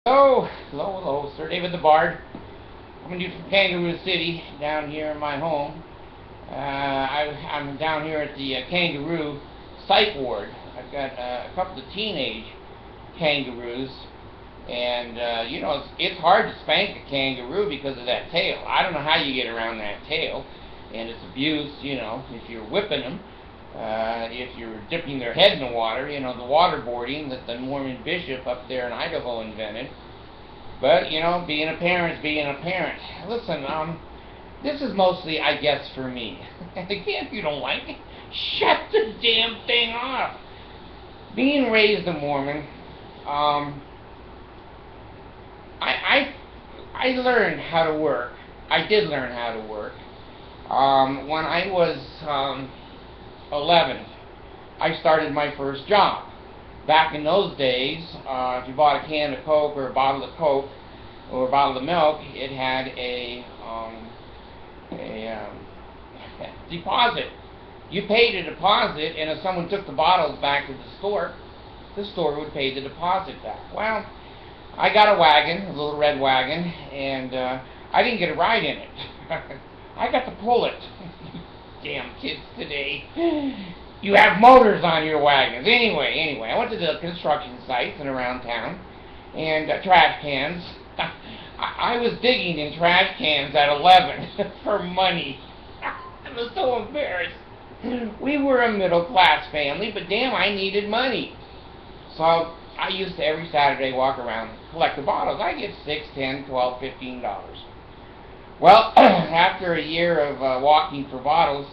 Hello, Sir David the Bard. Coming to you from Kangaroo City, down here in my home. I'm down here at the kangaroo psych ward. I've got a couple of teenage kangaroos, and it's hard to spank a kangaroo because of that tail. I don't know how you get around that tail, and it's abuse. If you're whipping them, if you're dipping their head in the water. The waterboarding that the Mormon bishop up there in Idaho invented. But, being a parent's being a parent. Listen, this is mostly, I guess, for me. And again, if you don't like it, shut the damn thing off. Being raised a Mormon, I learned how to work. I did learn how to work. When I was 11, I started my first job. Back in those days, if you bought a can of Coke or a bottle of Coke or a bottle of milk, it had a deposit. You paid a deposit, and if someone took the bottles back to the store would pay the deposit back. Well, I got a wagon, a little red wagon, and I didn't get a ride in it. I got to pull it. Damn kids today. You have motors on your wagons. Anyway, I went to the construction sites and around town, and trash cans. I was digging in trash cans at 11 for money. I was so embarrassed. We were a middle-class family, but damn, I needed money. So I used to every Saturday walk around, collect the bottles. I get $6, $10, $12, $15. Well, after a year of walking for bottles,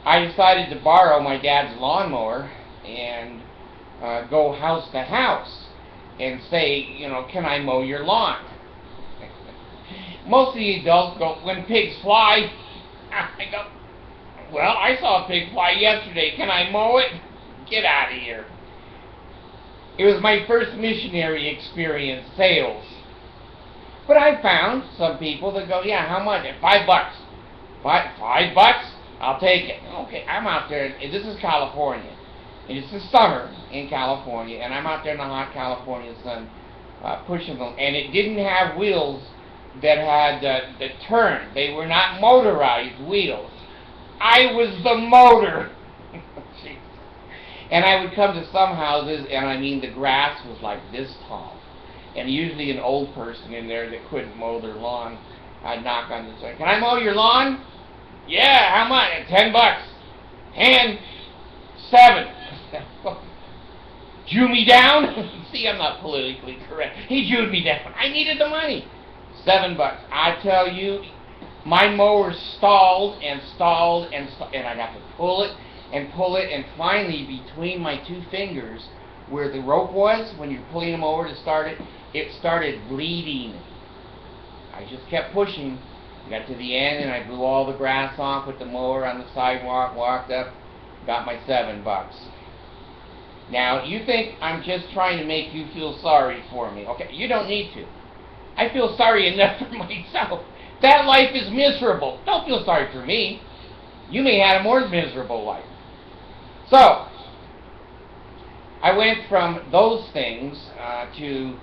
I decided to borrow my dad's lawnmower and go house to house and say, can I mow your lawn? Most of the adults go, when pigs fly. I go, well, I saw a pig fly yesterday. Can I mow it? Get out of here. It was my first missionary experience, sales. But I found some people that go, yeah, how much? $5. $5? I'll take it. Okay, I'm out there. This is California. And it's the summer in California, and I'm out there in the hot California sun pushing them. And it didn't have wheels that had the turn. They were not motorized wheels. I was the motor. And I would come to some houses, and I mean the grass was like this tall. And usually an old person in there that couldn't mow their lawn, I'd knock on the door. Can I mow your lawn? Yeah, how much? $10. And 7. Jew me down? See, I'm not politically correct. He jewed me down. I needed the money. $7. I tell you, my mower stalled and stalled and I got to pull it, and finally between my two fingers, where the rope was, when you're pulling them over to start it, it started bleeding. I just kept pushing. Got to the end, and I blew all the grass off with the mower on the sidewalk, walked up, got my $7. Now, you think I'm just trying to make you feel sorry for me. Okay, you don't need to. I feel sorry enough for myself. That life is miserable. Don't feel sorry for me. You may have a more miserable life. So, I went from those things to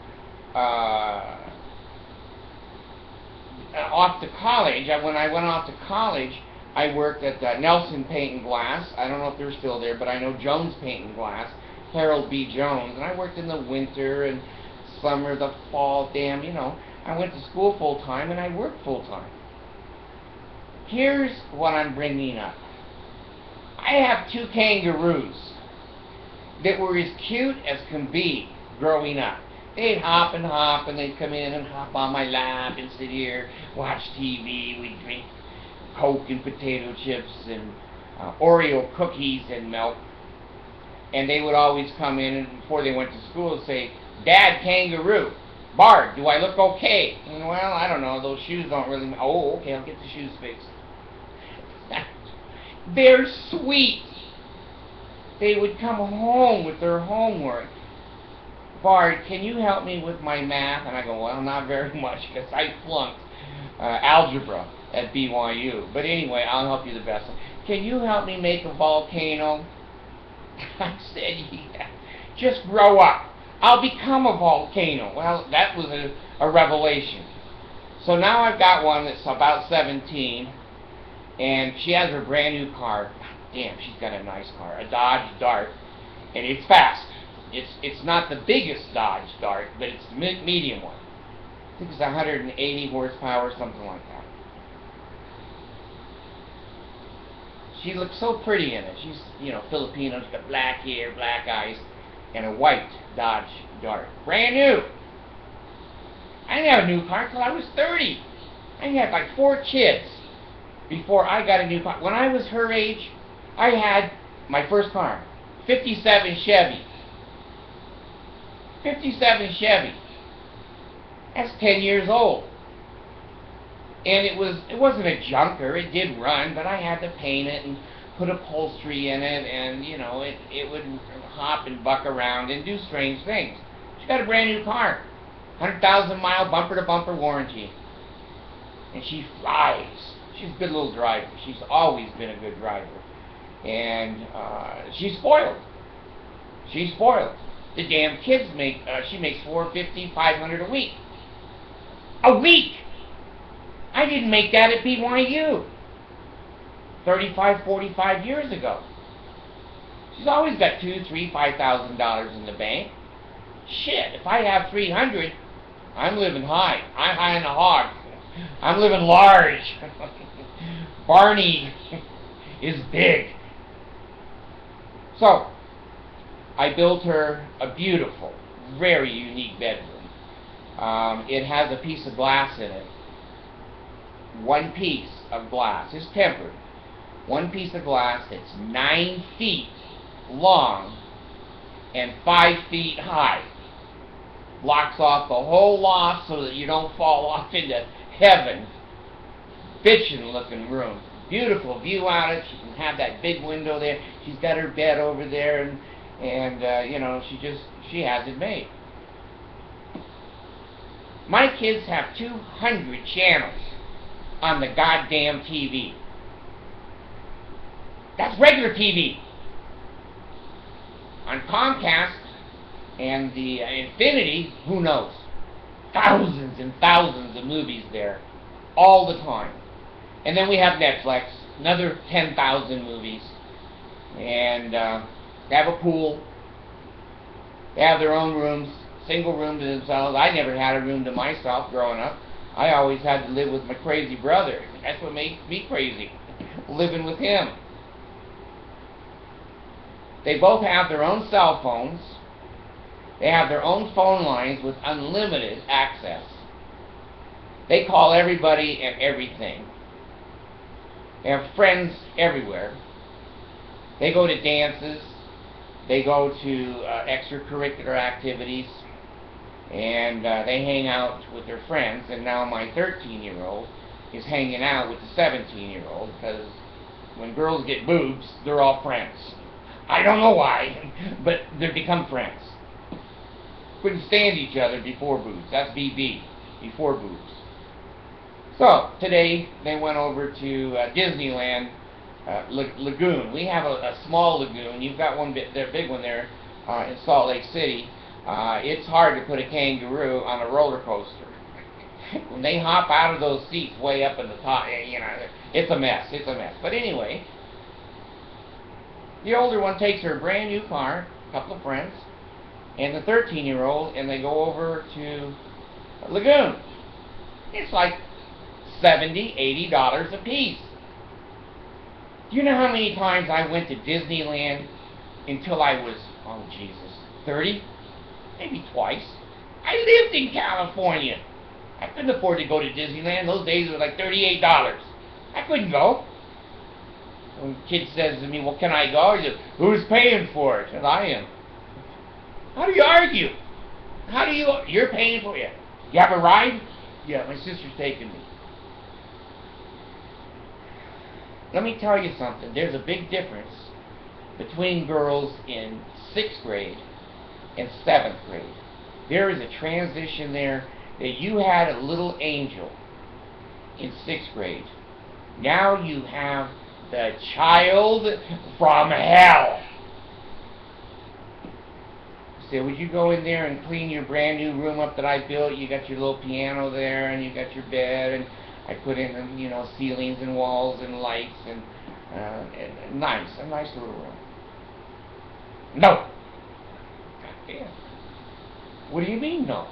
off to college. When I went off to college, I worked at Nelson Paint and Glass. I don't know if they're still there, but I know Jones Paint and Glass, Harold B. Jones. And I worked in the winter and summer, the fall, I went to school full-time and I worked full-time. Here's what I'm bringing up. I have 2 kangaroos that were as cute as can be growing up. They'd hop, and they'd come in and hop on my lap and sit here, watch TV. We'd drink Coke and potato chips and Oreo cookies and milk. And they would always come in, and before they went to school, say, Dad, kangaroo. Bard, do I look okay? And, well, I don't know. Those shoes don't really... Oh, okay, I'll get the shoes fixed. They're sweet. They would come home with their homework. Bard, can you help me with my math? And I go, well, not very much, because I flunked algebra at BYU. But anyway, I'll help you the best. Can you help me make a volcano? I said, yeah. Just grow up. I'll become a volcano. Well, that was a revelation. So now I've got one that's about 17, and she has her brand new car. Damn, she's got a nice car, a Dodge Dart, and it's fast. It's not the biggest Dodge Dart, but it's the medium one. I think it's 180 horsepower, something like that. She looks so pretty in it. She's, Filipino. She's got black hair, black eyes, and a white Dodge Dart. Brand new. I didn't have a new car until I was 30. I had like 4 kids before I got a new car. When I was her age, I had my first car, 57 Chevy. 57 Chevy. That's 10 years old. And it wasn't a junker. It did run, but I had to paint it and put upholstery in it, and it would hop and buck around and do strange things. She got a brand new car, 100,000 mile bumper to bumper warranty, and she flies. She's a good little driver. She's always been a good driver, and she's spoiled. She's spoiled. The damn kids she makes $450, $500 a week. A week. I didn't make that at BYU 35, 45 years ago. She's always got $2,000, $3,000, $5,000 in the bank. Shit, if I have 300, I'm living high. I'm high in the hog. I'm living large. Barney is big. So, I built her a beautiful, very unique bedroom. It has a piece of glass in it. One piece of glass. It's tempered. One piece of glass that's 9 feet long and 5 feet high. Blocks off the whole loft so that you don't fall off into heaven. Bitchin' looking room. Beautiful view out it. She can have that big window there. She's got her bed over there, and she has it made. My kids have 200 channels on the goddamn TV. That's regular TV. On Comcast and the Infinity, who knows? Thousands and thousands of movies there all the time. And then we have Netflix, another 10,000 movies. And they have a pool. They have their own rooms, single room to themselves. I never had a room to myself growing up. I always had to live with my crazy brother. That's what made me crazy, living with him. They both have their own cell phones. They have their own phone lines with unlimited access. They call everybody and everything. They have friends everywhere. They go to dances. They go to extracurricular activities. And they hang out with their friends. And now my 13-year-old is hanging out with the 17-year-old, because when girls get boobs, they're all friends. I don't know why, but they become friends. Couldn't stand each other before boobs. That's BB, before boobs. So, today they went over to Disneyland Lagoon. We have a small lagoon. You've got one big one there in Salt Lake City. It's hard to put a kangaroo on a roller coaster. When they hop out of those seats way up in the top, it's a mess. It's a mess. But anyway, the older one takes her brand new car, a couple of friends, and the 13-year-old, and they go over to Lagoon. It's like $70, $80 a piece. Do you know how many times I went to Disneyland until I was, 30? Maybe twice. I lived in California. I couldn't afford to go to Disneyland. Those days were like $38. I couldn't go. When a kid says to me, well, can I go? He says, who's paying for it? I said, I am. How do you argue? You're paying for it. You have a ride? Yeah, my sister's taking me. Let me tell you something. There's a big difference between girls in 6th grade and 7th grade. There is a transition there that you had a little angel in 6th grade. Now you have the child from hell. said, would you go in there and clean your brand new room up that I built? You got your little piano there, and you got your bed, and I put in, ceilings and walls and lights, and a nice little room. No. Goddamn. What do you mean, no?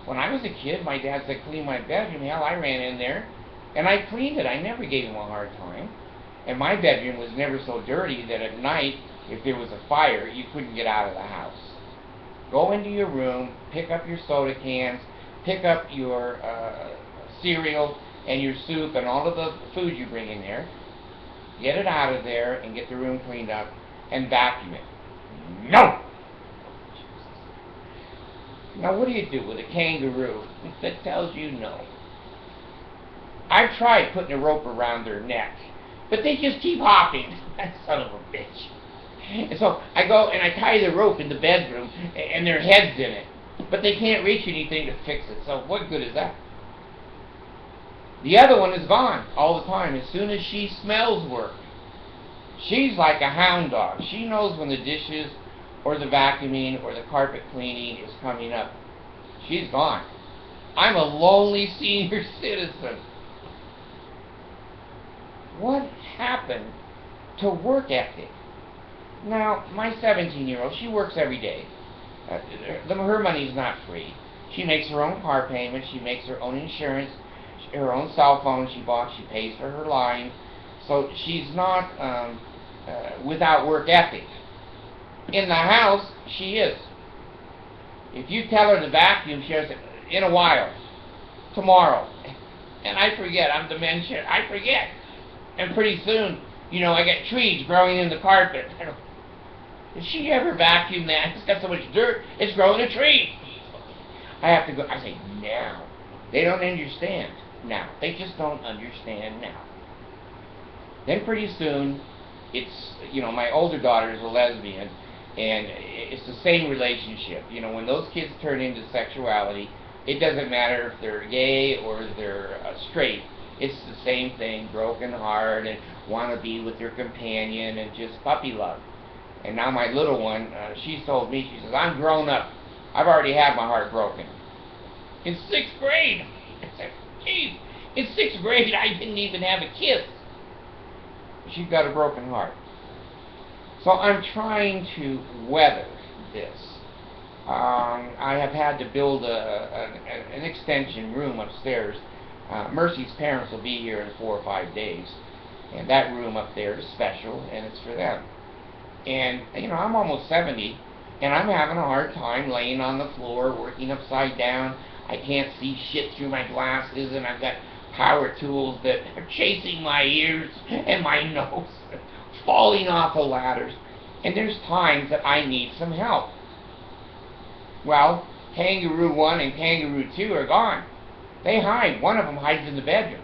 When I was a kid, my dad said, clean my bedroom. Hell, I ran in there, and I cleaned it. I never gave him a hard time. And my bedroom was never so dirty that at night, if there was a fire, you couldn't get out of the house. Go into your room, pick up your soda cans, pick up your cereal and your soup and all of the food you bring in there, get it out of there and get the room cleaned up and vacuum it. No! Now what do you do with a kangaroo that tells you no? I've tried putting a rope around their neck, but they just keep hopping. That son of a bitch. And so I go and I tie the rope in the bedroom, and their head's in it. But they can't reach anything to fix it, so what good is that? The other one is gone all the time. As soon as she smells work, she's like a hound dog. She knows when the dishes or the vacuuming or the carpet cleaning is coming up. She's gone. I'm a lonely senior citizen. What happened to work ethic? Now, my 17-year-old, she works every day. Her money's not free. She makes her own car payment. She makes her own insurance, her own cell phone she bought. She pays for her line. So she's not without work ethic. In the house, she is. If you tell her to vacuum, she says, in a while, tomorrow. And I forget. I'm dementia. I forget. And pretty soon, I get trees growing in the carpet. Did she ever vacuum that? It's got so much dirt, it's growing a tree. I have to go. I say, now. They don't understand now. They just don't understand now. Then pretty soon, it's, my older daughter is a lesbian, and it's the same relationship. When those kids turn into sexuality, it doesn't matter if they're gay or they're straight. It's the same thing, broken heart, and want to be with your companion, and just puppy love. And now my little one, she told me, she says, I'm grown up. I've already had my heart broken. In 6th grade. I said, geez, in 6th grade I didn't even have a kiss. She's got a broken heart. So I'm trying to weather this. I have had to build an extension room upstairs. Mercy's parents will be here in 4 or 5 days. And that room up there is special, and it's for them. And, I'm almost 70, and I'm having a hard time laying on the floor, working upside down. I can't see shit through my glasses, and I've got power tools that are chasing my ears and my nose, falling off of ladders. And there's times that I need some help. Well, Kangaroo 1 and Kangaroo 2 are gone. They hide. One of them hides in the bedroom.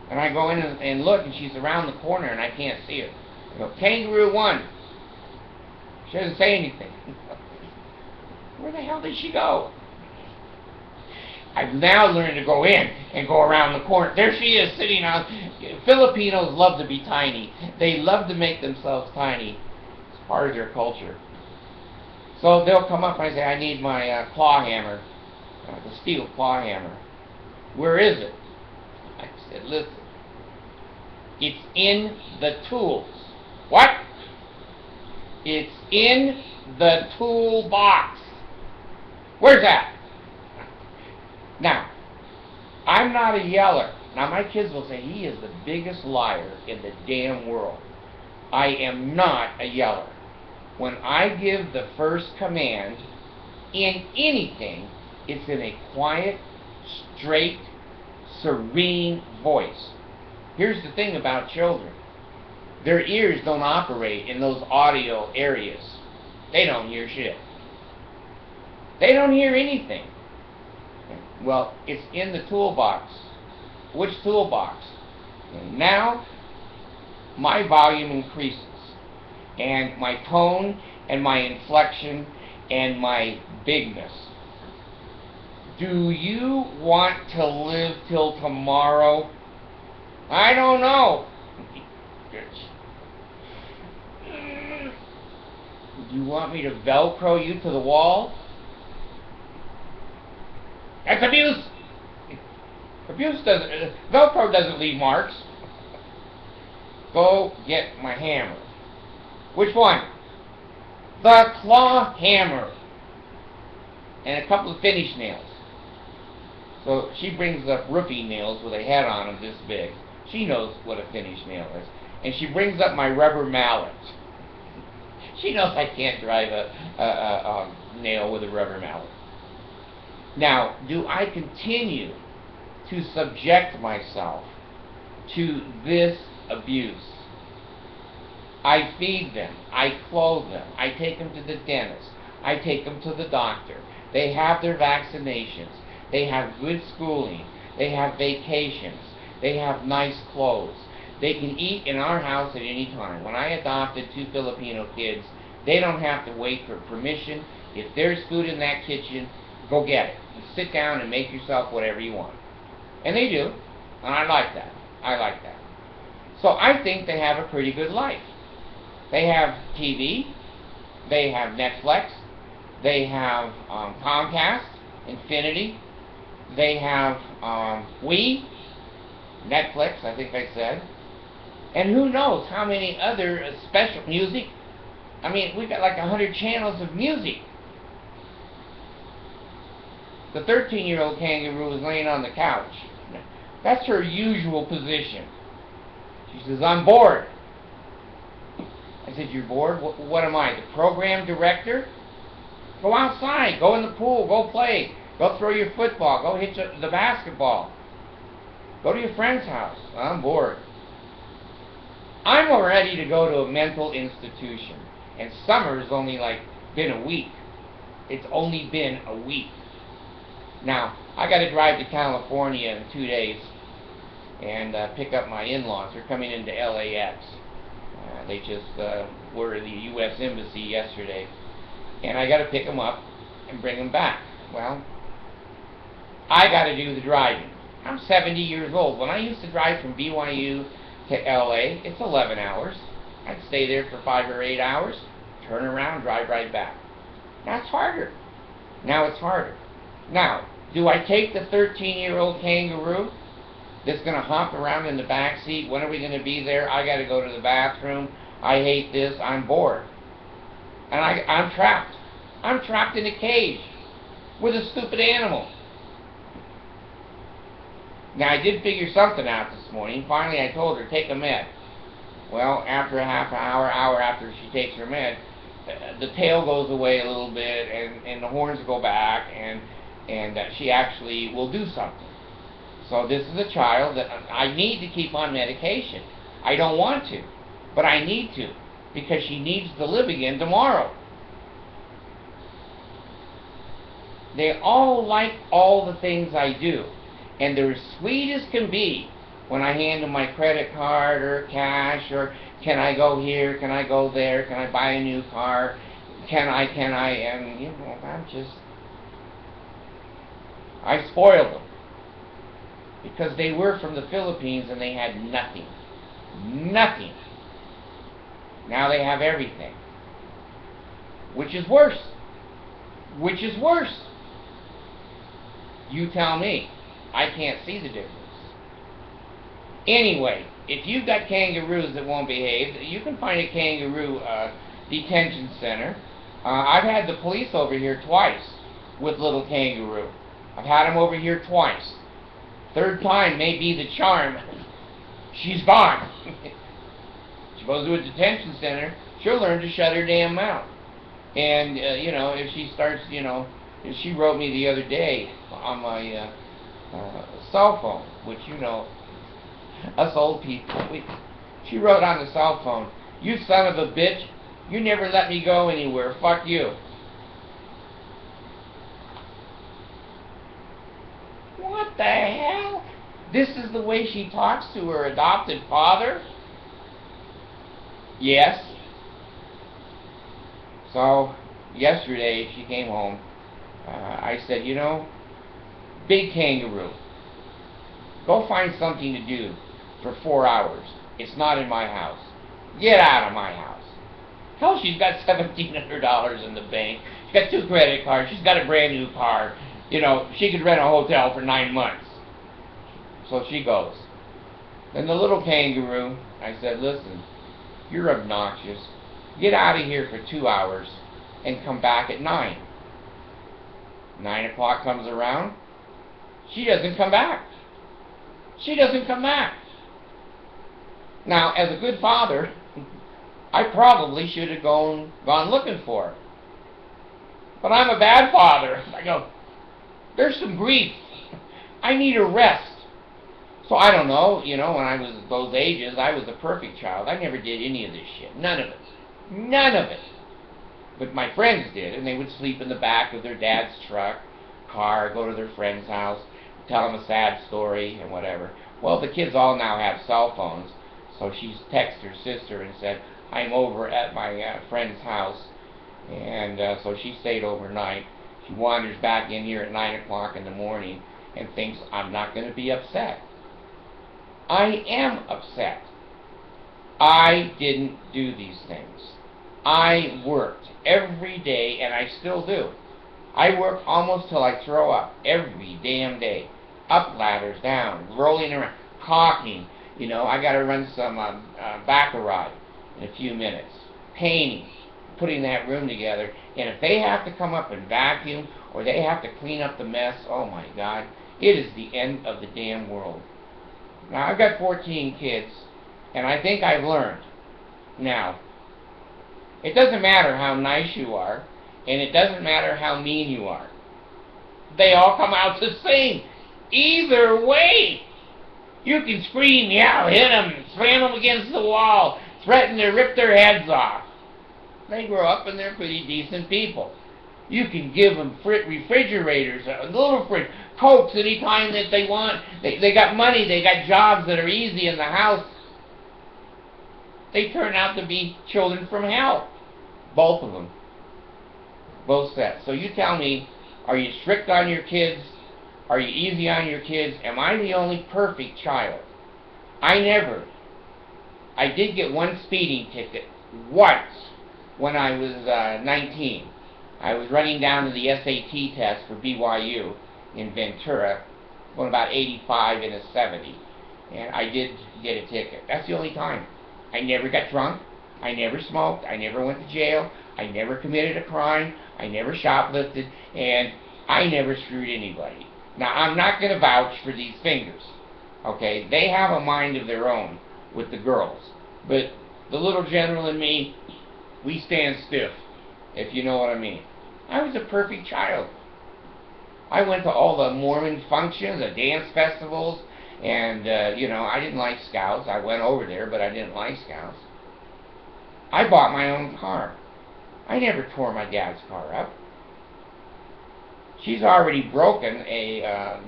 And I go in and look, and she's around the corner, and I can't see her. I go, Kangaroo 1. She doesn't say anything. Where the hell did she go? I've now learned to go in and go around the corner. There she is, sitting on. Filipinos love to be tiny. They love to make themselves tiny. It's part of their culture. So they'll come up and I say, I need my claw hammer, the steel claw hammer. Where is it? I said, listen, it's in the tools. What? It's in the toolbox. Where's that? Now, I'm not a yeller. Now, my kids will say, he is the biggest liar in the damn world. I am not a yeller. When I give the first command in anything, it's in a quiet, straight, serene voice. Here's the thing about children. Their ears don't operate in those audio areas. They don't hear shit. They don't hear anything. Well, it's in the toolbox. Which toolbox? And now, my volume increases. And my tone, and my inflection, and my bigness. Do you want to live till tomorrow? I don't know. Do you want me to Velcro you to the wall? That's abuse! Velcro doesn't leave marks. Go get my hammer. Which one? The claw hammer. And a couple of finish nails. So she brings up roofing nails with a head on them this big. She knows what a finish nail is. And she brings up my rubber mallet. She knows I can't drive a nail with a rubber mallet. Now, do I continue to subject myself to this abuse? I feed them. I clothe them. I take them to the dentist. I take them to the doctor. They have their vaccinations. They have good schooling. They have vacations. They have nice clothes. They can eat in our house at any time. When I adopted 2 Filipino kids, they don't have to wait for permission. If there's food in that kitchen, go get it. You sit down and make yourself whatever you want. And they do. And I like that. I like that. So I think they have a pretty good life. They have TV. They have Netflix. They have Comcast, Infinity. They have Wii, Netflix, I think I said. And who knows how many other special music. I mean, we've got like 100 channels of music. The 13-year-old kangaroo is laying on the couch. That's her usual position. She says, I'm bored. I said, you're bored? What am I, the program director? Go outside. Go in the pool. Go play. Go throw your football. Go hit the basketball. Go to your friend's house. I'm bored. I'm ready to go to a mental institution. And summer's only like been a week. It's only been a week. Now, I got to drive to California in 2 days and pick up my in-laws. They're coming into LAX. They just were in the U.S. Embassy yesterday. And I got to pick them up and bring them back. Well, I got to do the driving. I'm 70 years old. When I used to drive from BYU to LA, it's 11 hours. I'd stay there for 5 or 8 hours, turn around, drive right back. Now it's harder. Now it's harder. Now, do I take the 13-year-old kangaroo that's going to hop around in the back seat? When are we going to be there? I got to go to the bathroom. I hate this. I'm bored. And I'm trapped. I'm trapped in a cage with a stupid animal. Now, I did figure something out this morning. Finally, I told her, take a med. Well, after a half hour after she takes her med, the tail goes away a little bit, and the horns go back, and she actually will do something. So this is a child that I need to keep on medication. I don't want to, but I need to, because she needs to live again tomorrow. They all like all the things I do, and they're as sweet as can be when I hand them my credit card or cash, or can I go here, can I go there, can I buy a new car, can I, and you know, I spoiled them. Because they were from the Philippines and they had nothing. Nothing. Now they have everything. Which is worse? Which is worse? You tell me. I can't see the difference. Anyway, if you've got kangaroos that won't behave, you can find a kangaroo detention center. I've had the police over here twice with little kangaroo. I've had them over here twice. Third time may be the charm. She's gone. She goes to a detention center, she'll learn to shut her damn mouth. And, you know, if she starts, you know, if she wrote me the other day on my cell phone, which, you know, us old people, she wrote on the cell phone, you son of a bitch, you never let me go anywhere, fuck you. What the hell? This is the way she talks to her adopted father? Yes. So, yesterday she came home. I said, you know, big kangaroo, go find something to do for 4 hours. It's not in my house. Get out of my house. Hell, she's got $1,700 in the bank. She's got 2 credit cards. She's got a brand new car. You know, she could rent a hotel for 9 months. So she goes. Then the little kangaroo, I said, listen, you're obnoxious. Get out of here for 2 hours and come back at 9. 9 o'clock comes around. She doesn't come back. She doesn't come back. Now, as a good father, I probably should have gone looking for her. But I'm a bad father. I go, there's some grief. I need a rest. So I don't know, you know, when I was those ages, I was a perfect child. I never did any of this shit. None of it. None of it. But my friends did, and they would sleep in the back of their dad's car, go to their friend's house, tell them a sad story and whatever. Well, the kids all now have cell phones, so she texted her sister and said, I'm over at my friend's house, and so she stayed overnight. She wanders back in here at 9 o'clock in the morning and thinks I'm not going to be upset. I am upset. I didn't do these things. I worked every day, and I still do. I work almost till I throw up every damn day. Up ladders, down, rolling around, caulking. You know, I got to run some baccarat in a few minutes. Painting, putting that room together. And if they have to come up and vacuum or they have to clean up the mess, oh my God, it is the end of the damn world. Now, I've got 14 kids, and I think I've learned. Now, it doesn't matter how nice you are, and it doesn't matter how mean you are. They all come out the same. Either way, you can scream, yell, hit them, slam them against the wall, threaten to rip their heads off. They grow up and they're pretty decent people. You can give them refrigerators, a little fridge, Cokes anytime that they want. They got money, they got jobs that are easy in the house. They turn out to be children from hell. Both of them. Both sets. So you tell me, are you strict on your kids? Are you easy on your kids? Am I the only perfect child? I did get one speeding ticket once when I was 19. I was running down to the SAT test for BYU in Ventura, going about 85 and a 70. And I did get a ticket. That's the only time. I never got drunk. I never smoked. I never went to jail. I never committed a crime. I never shoplifted. And I never screwed anybody. Now, I'm not going to vouch for these fingers. Okay? They have a mind of their own with the girls. But the little general and me, we stand stiff, if you know what I mean. I was a perfect child. I went to all the Mormon functions, the dance festivals, and, I didn't like Scouts. I went over there, but I didn't like Scouts. I bought my own car. I never tore my dad's car up. She's already broken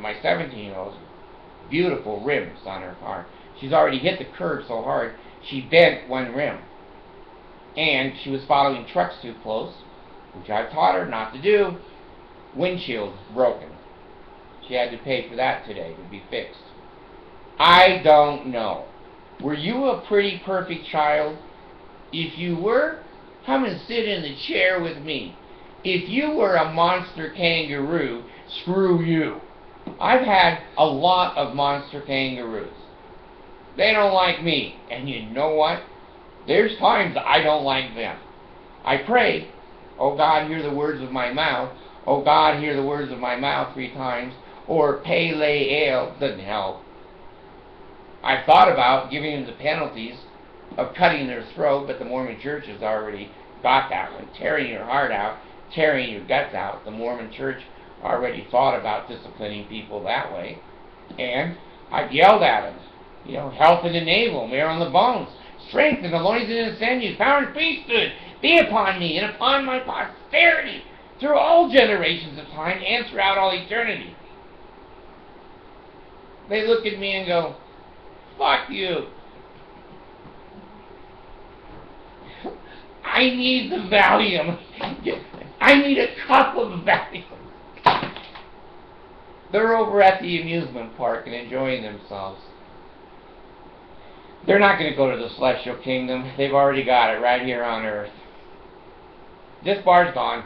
my 17-year-old's beautiful rims on her car. She's already hit the curb so hard, she bent one rim. And she was following trucks too close, which I taught her not to do. Windshield broken. She had to pay for that today to be fixed. I don't know. Were you a pretty perfect child? If you were, come and sit in the chair with me. If you were a monster kangaroo, screw you. I've had a lot of monster kangaroos. They don't like me. And you know what? There's times I don't like them. I pray, oh God, hear the words of my mouth. Oh God, hear the words of my mouth 3 times. Or Pele Ale, doesn't help. I've thought about giving them the penalties of cutting their throat, but the Mormon Church has already got that one. Tearing your heart out, tearing your guts out. The Mormon Church already thought about disciplining people that way. And I've yelled at them. Health in the navel, marrow on the bones. Strength in the loins and the sinews, power and priesthood, be upon me and upon my posterity, through all generations of time and throughout all eternity. They look at me and go, fuck you. I need the Valium. I need a cup of Valium. They're over at the amusement park and enjoying themselves. They're not going to go to the celestial kingdom. They've already got it right here on earth. This bar's gone.